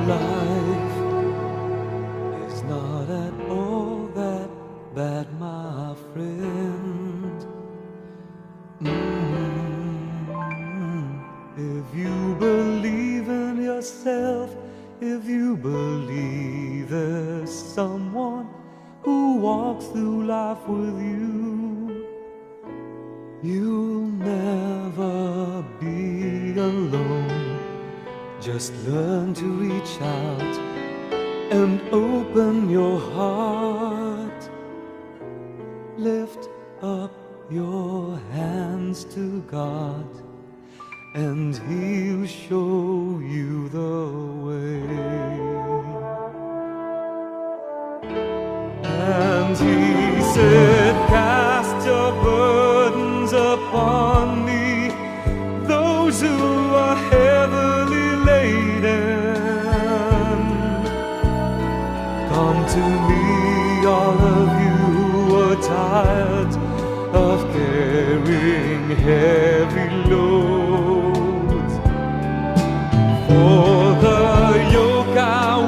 Life is not at all that bad, my friend. If you believe in yourself, if you believe there's someone who walks through life with you, you'll never be alone. Just learn to reach out and open your heart. Lift up your hands to God, and He'll show you the way. And He said, cast your burdens upon me, those who are heavily laden. Come to me, all of you who are tired of carrying heavy loads. For the yoke I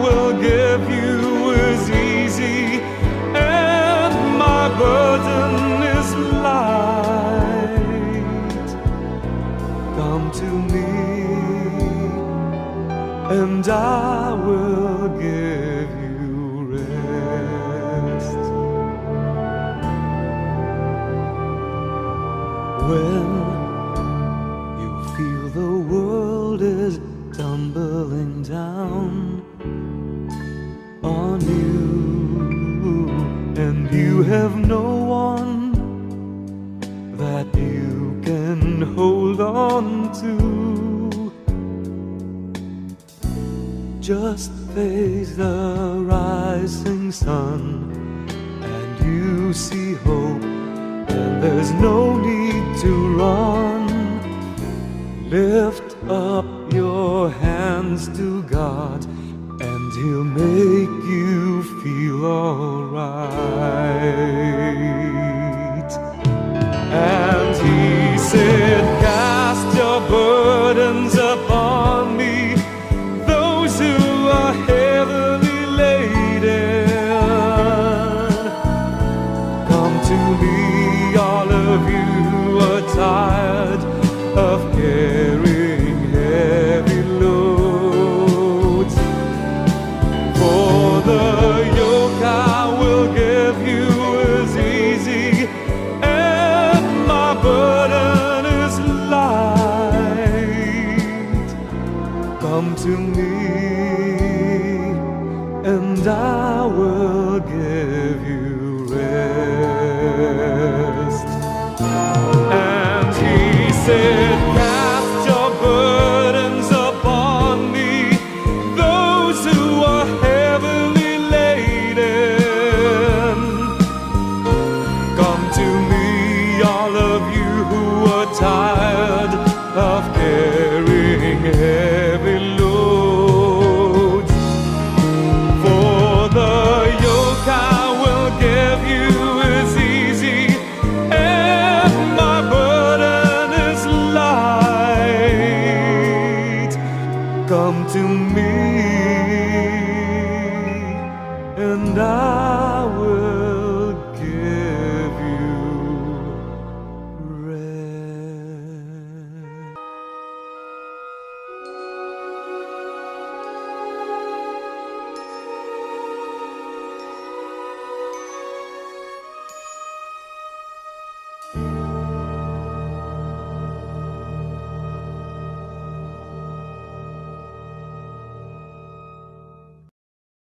will give you is easy, and my burden is light. Come to me, and I will give you rest. When you feel the world is tumbling down on you, and you have no one that you can hold on to, just face the rising sun, and you see hope, and there's no need to run. Lift up your hands to God, and He'll make you feel alright. And He said, cast your burdens upon me, those who are heavily laden. Come to me, all of you who are tired of carrying heavy loads. For the yoke I will give you is easy, and my burden is light. Come to me, and I will give you rest. And He said, cast your burdens upon me, those who are heavily laden. Come to me, all of you who are tired of carrying heavy loads. For the yoke I will give you is easy, and my burden is light. Come to me, and I will